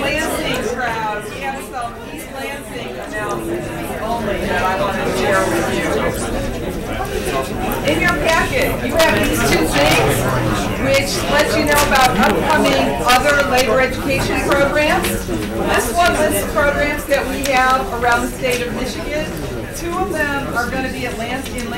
Lansing crowd, we have some East Lansing announcements only that I want to share with you. In your packet, you have these two things, which lets you know about upcoming other labor education programs. This one lists programs that we have around the state of Michigan. Two of them are going to be in Lansing.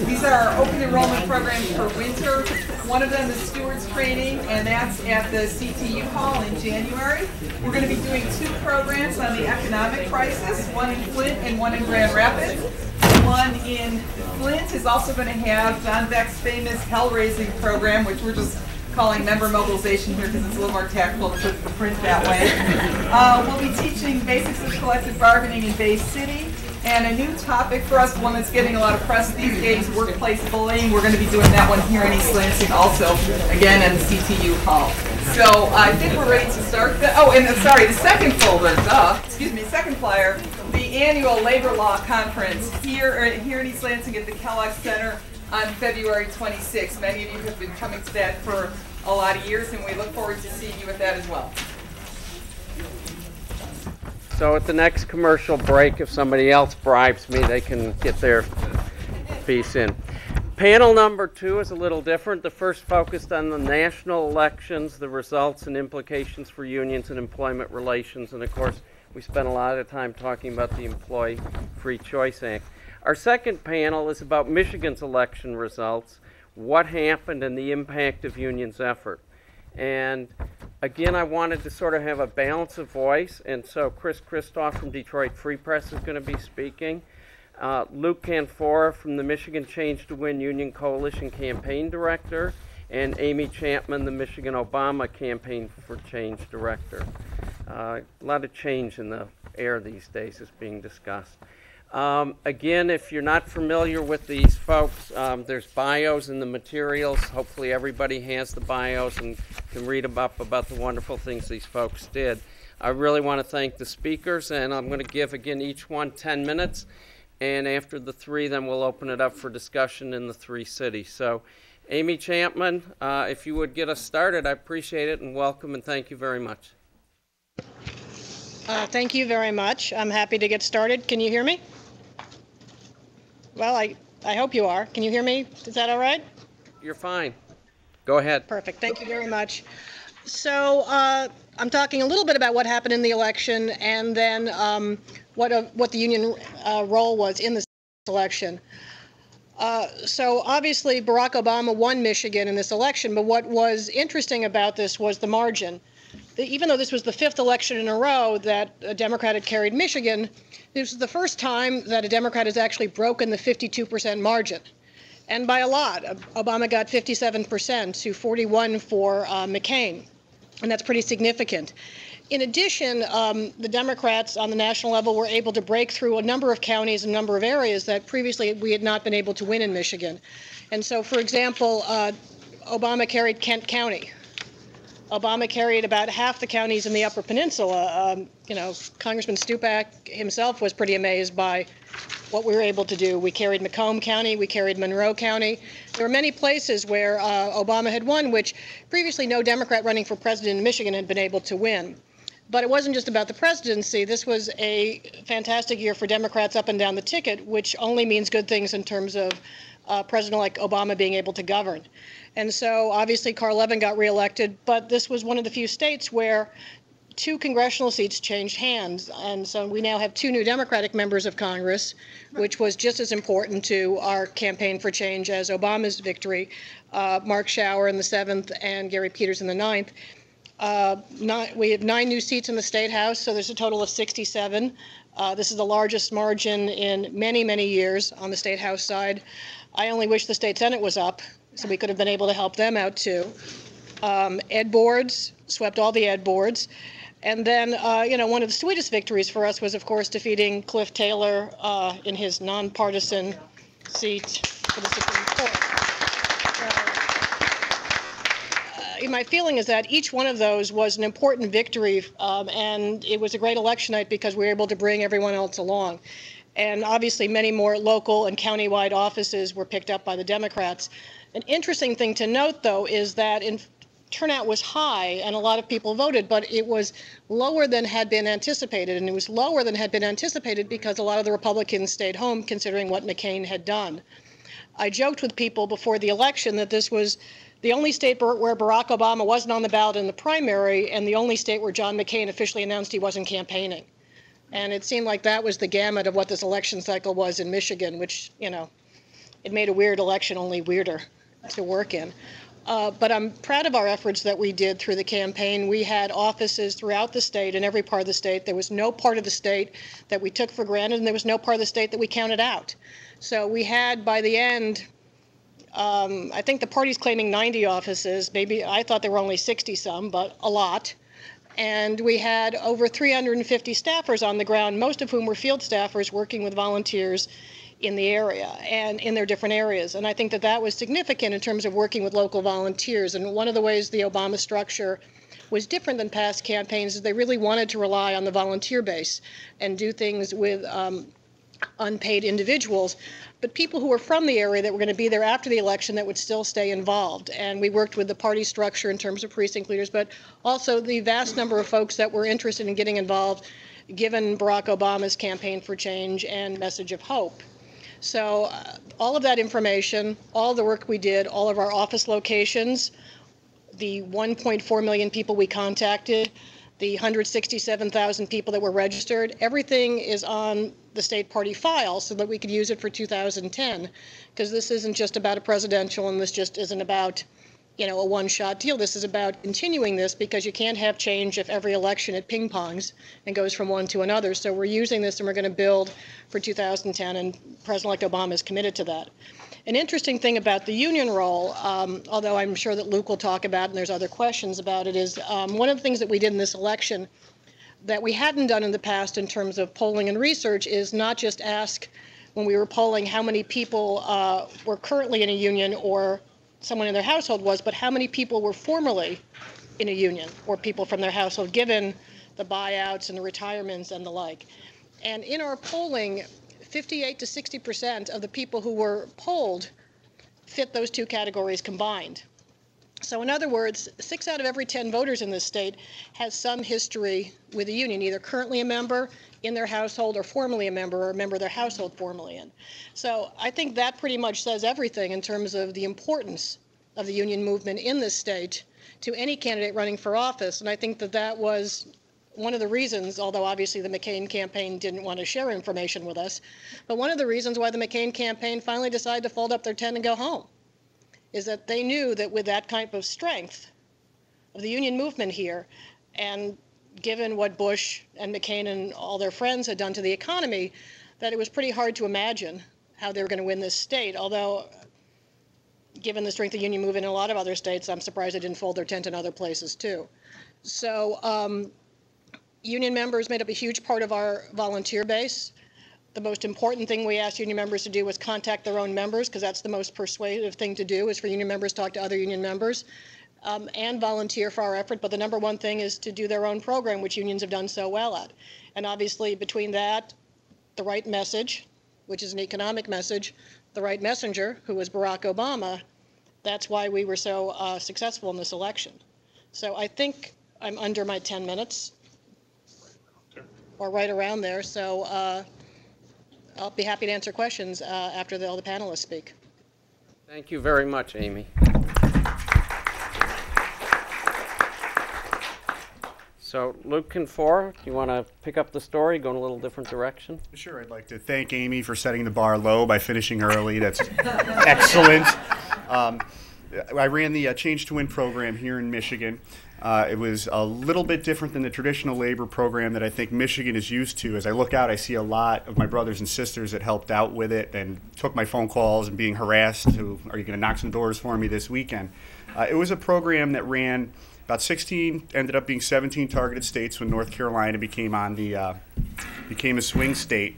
These are our open enrollment programs for winter. One of them is Stewards Training, and that's at the CTU Hall in January. We're going to be doing two programs on the economic crisis, one in Flint and one in Grand Rapids. One in Flint is also going to have John Beck's famous Hell-Raising program, which we're just calling member mobilization here because it's a little more tactful to put the print that way. We'll be teaching basics of collective bargaining in Bay City. And a new topic for us, one that's getting a lot of press these days, workplace bullying. We're going to be doing that one here in East Lansing also, again in the CTU Hall. So I think we're ready to start. The second folder, second flyer, the annual Labor Law Conference here in East Lansing at the Kellogg Center on February 26th. Many of you have been coming to that for a lot of years, and we look forward to seeing you at that as well. So at the next commercial break, if somebody else bribes me, they can get their piece in. Panel number 2 is a little different. The first focused on the national elections, the results and implications for unions and employment relations. And of course, we spent a lot of time talking about the Employee Free Choice Act. Our second panel is about Michigan's election results, what happened and the impact of unions' effort. And again, I wanted to sort of have a balance of voice, and so Chris Christoph from Detroit Free Press is going to be speaking. Luke Canfora from the Michigan Change to Win Union Coalition Campaign Director, and Amy Chapman, the Michigan Obama Campaign for Change Director. A lot of change in the air these days is being discussed. Again, if you're not familiar with these folks, there's bios in the materials. Hopefully everybody has the bios and can read about the wonderful things these folks did. I really want to thank the speakers, and I'm going to give, again, each one 10 minutes. And after the 3, then we'll open it up for discussion in the 3 cities. So, Amy Chapman, if you would get us started, I appreciate it, and welcome, and thank you very much. Thank you very much. I'm happy to get started. Can you hear me? Well, I hope you are. Can you hear me? Is that all right? You're fine. Go ahead. Perfect. Thank you very much. So I'm talking a little bit about what happened in the election and then what the union role was in this election. So obviously Barack Obama won Michigan in this election, but what was interesting about this was the margin. Even though this was the 5th election in a row that a Democrat had carried Michigan, this was the first time that a Democrat has actually broken the 52% margin. And by a lot. Obama got 57% to 41 for McCain. And that's pretty significant. In addition, the Democrats on the national level were able to break through a number of counties, a number of areas that previously we had not been able to win in Michigan. And so, for example, Obama carried Kent County. Obama carried about half the counties in the Upper Peninsula. Congressman Stupak himself was pretty amazed by what we were able to do. We carried Macomb County, we carried Monroe County. There were many places where Obama had won, which previously no Democrat running for president in Michigan had been able to win. But it wasn't just about the presidency. This was a fantastic year for Democrats up and down the ticket, which only means good things in terms of President-elect Obama being able to govern. And so obviously Carl Levin got reelected, but this was one of the few states where 2 congressional seats changed hands. And so we now have 2 new Democratic members of Congress, which was just as important to our campaign for change as Obama's victory. Mark Schauer in the 7th and Gary Peters in the 9th. We have 9 new seats in the State House, so there's a total of 67. This is the largest margin in many, many years on the State House side. I only wish the State Senate was up, so we could have been able to help them out too. Ed boards, swept all the ed boards. And then, one of the sweetest victories for us was, of course, defeating Cliff Taylor in his nonpartisan seat for the Supreme Court. My feeling is that each one of those was an important victory, and it was a great election night because we were able to bring everyone else along. And obviously many more local and countywide offices were picked up by the Democrats. An interesting thing to note, though, is that in turnout was high and a lot of people voted, but it was lower than had been anticipated. And it was lower than had been anticipated because a lot of the Republicans stayed home considering what McCain had done. I joked with people before the election that this was the only state where Barack Obama wasn't on the ballot in the primary and the only state where John McCain officially announced he wasn't campaigning. And it seemed like that was the gamut of what this election cycle was in Michigan, which, you know, it made a weird election only weirder to work in. But I'm proud of our efforts that we did through the campaign. We had offices throughout the state, in every part of the state. There was no part of the state that we took for granted, and there was no part of the state that we counted out. So we had, by the end, I think the party's claiming 90 offices. Maybe I thought there were only 60-some, but a lot. And we had over 350 staffers on the ground, most of whom were field staffers working with volunteers in the area and in their different areas. And I think that that was significant in terms of working with local volunteers. And one of the ways the Obama structure was different than past campaigns is they really wanted to rely on the volunteer base and do things with unpaid individuals, but people who were from the area that were going to be there after the election that would still stay involved. And we worked with the party structure in terms of precinct leaders, but also the vast number of folks that were interested in getting involved given Barack Obama's campaign for change and message of hope. So all of that information, all the work we did, all of our office locations, the 1.4 million people we contacted, the 167,000 people that were registered, everything is on the state party file so that we could use it for 2010, because this isn't just about a presidential and this just isn't about, you know, a one-shot deal. This is about continuing this because you can't have change if every election it ping-pongs and goes from one to another. So we're using this and we're going to build for 2010, and President-elect Obama is committed to that. An interesting thing about the union role, although I'm sure that Luke will talk about and there's other questions about it, is one of the things that we did in this election that we hadn't done in the past in terms of polling and research is not just ask when we were polling how many people were currently in a union or someone in their household was, but how many people were formerly in a union or people from their household, given the buyouts and the retirements and the like. And in our polling, 58 to 60% of the people who were polled fit those two categories combined. So in other words, 6 out of every 10 voters in this state has some history with a union, either currently a member in their household or formerly a member or a member of their household formerly in. So I think that pretty much says everything in terms of the importance of the union movement in this state to any candidate running for office. And I think that that was one of the reasons, although obviously the McCain campaign didn't want to share information with us, but one of the reasons why the McCain campaign finally decided to fold up their tent and go home is that they knew that with that type of strength of the union movement here, and given what Bush and McCain and all their friends had done to the economy, that it was pretty hard to imagine how they were going to win this state. Although, given the strength of the union movement in a lot of other states, I'm surprised they didn't fold their tent in other places too. So union members made up a huge part of our volunteer base. The most important thing we asked union members to do was contact their own members, because that's the most persuasive thing to do, is for union members to talk to other union members and volunteer for our effort. But the number one thing is to do their own program, which unions have done so well at. And obviously between that, the right message, which is an economic message, the right messenger, who was Barack Obama, that's why we were so successful in this election. So I think I'm under my 10 minutes, or right around there. So I'll be happy to answer questions after all the panelists speak. Thank you very much, Amy. So Luke Confor, do you want to pick up the story, go in a little different direction? Sure. I'd like to thank Amy for setting the bar low by finishing early. That's excellent. I ran the Change to Win program here in Michigan. It was a little bit different than the traditional labor program that I think Michigan is used to. As I look out, I see a lot of my brothers and sisters that helped out with it and took my phone calls and being harassed to, are you going to knock some doors for me this weekend? It was a program that ran about 16, ended up being 17 targeted states when North Carolina became a swing state.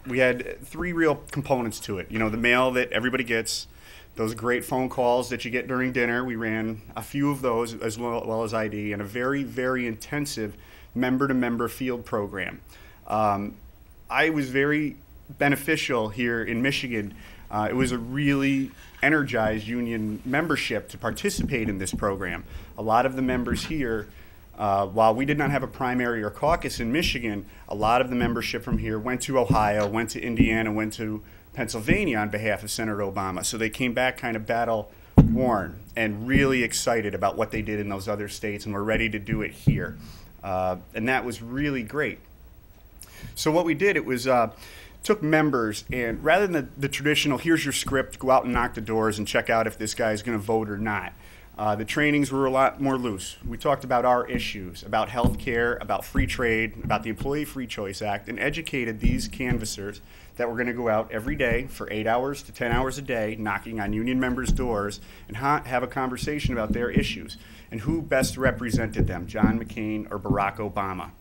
We had 3 real components to it. You know, the mail that everybody gets, those great phone calls that you get during dinner. We ran a few of those as well as ID, and a very, very intensive member-to-member field program. I was very beneficial here in Michigan It was a really energized union membership to participate in this program. A lot of the members here, while we did not have a primary or caucus in Michigan, a lot of the membership from here went to Ohio, went to Indiana, went to Pennsylvania on behalf of Senator Obama. So they came back kind of battle worn and really excited about what they did in those other states, and were ready to do it here. And that was really great. So what we did, it was took members, and rather than the traditional, here's your script, go out and knock the doors and check out if this guy's going to vote or not. The trainings were a lot more loose. We talked about our issues, about health care, about free trade, about the Employee Free Choice Act, and educated these canvassers that were going to go out every day for 8 hours to 10 hours a day, knocking on union members' doors and have a conversation about their issues and who best represented them, John McCain or Barack Obama.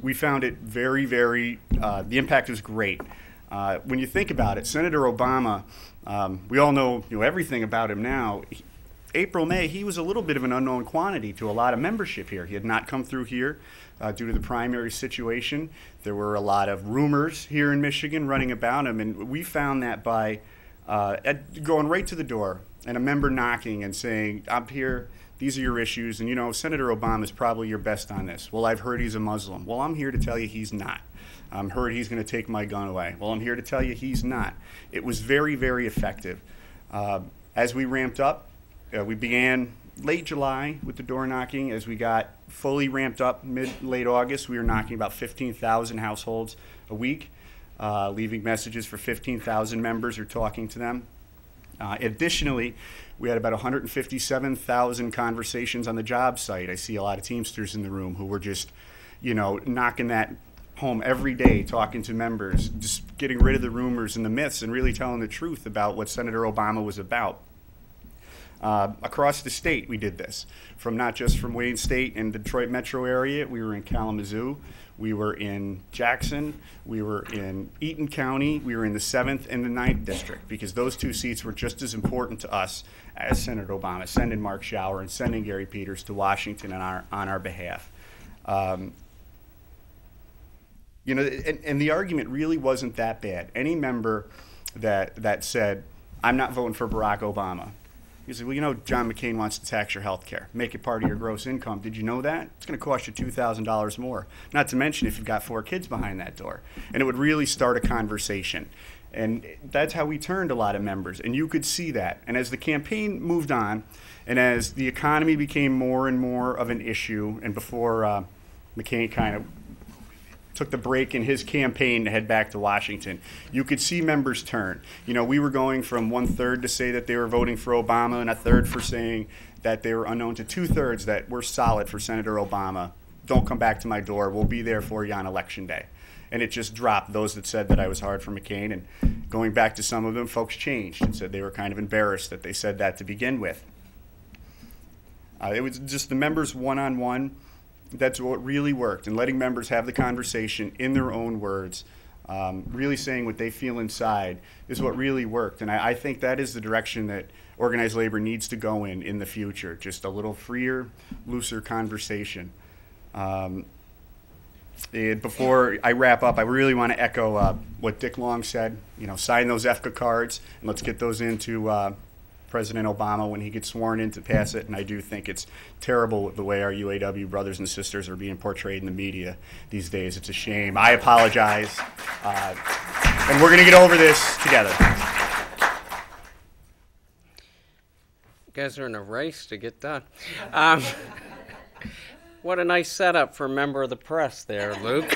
We found it very, the impact was great. When you think about it, Senator Obama, we all know everything about him now. April, May, he was a little bit of an unknown quantity to a lot of membership here. He had not come through here due to the primary situation. There were a lot of rumors here in Michigan running about him, and we found that by going right to the door and a member knocking and saying, I'm here, these are your issues, and Senator Obama is probably your best on this. Well, I've heard he's a Muslim. Well, I'm here to tell you he's not. I've heard he's going to take my gun away. Well, I'm here to tell you he's not. It was very, very effective. As we ramped up, we began late July with the door knocking. As we got fully ramped up late August, we were knocking about 15,000 households a week, leaving messages for 15,000 members or talking to them. Additionally, we had about 157,000 conversations on the job site. I see a lot of Teamsters in the room who were just, knocking that home every day, talking to members, just getting rid of the rumors and the myths and really telling the truth about what Senator Obama was about. Across the state, we did this. Not just from Wayne State and Detroit metro area, we were in Kalamazoo, we were in Jackson, we were in Eaton County, we were in the 7th and the 9th district, because those two seats were just as important to us as Senator Obama, sending Mark Schauer and sending Gary Peters to Washington on our behalf. And the argument really wasn't that bad. Any member that said, I'm not voting for Barack Obama, he said, well, John McCain wants to tax your health care, make it part of your gross income. Did you know that? It's going to cost you $2,000 more. Not to mention if you've got 4 kids behind that door. And it would really start a conversation. And that's how we turned a lot of members. And you could see that. And as the campaign moved on, and as the economy became more and more of an issue, and before McCain kind of took the break in his campaign to head back to Washington, you could see members turn. We were going from 1/3 to say that they were voting for Obama, and 1/3 for saying that they were unknown, to 2/3 that we're solid for Senator Obama. Don't come back to my door. We'll be there for you on Election Day. And it just dropped. Those that said that I was hard for McCain, and going back to some of them, folks changed and said they were kind of embarrassed that they said that to begin with. It was just the members one-on-one. That's what really worked, and letting members have the conversation in their own words, really saying what they feel inside, is what really worked. And I think that is the direction that organized labor needs to go in the future, just a little freer, looser conversation. Before I wrap up, I really want to echo what Dick Long said. Sign those EFCA cards, and let's get those into President Obama when he gets sworn in to pass it. And I do think it's terrible the way our UAW brothers and sisters are being portrayed in the media these days. It's a shame. I apologize. And we're going to get over this together. You guys are in a race to get done. What a nice setup for a member of the press there, Luke.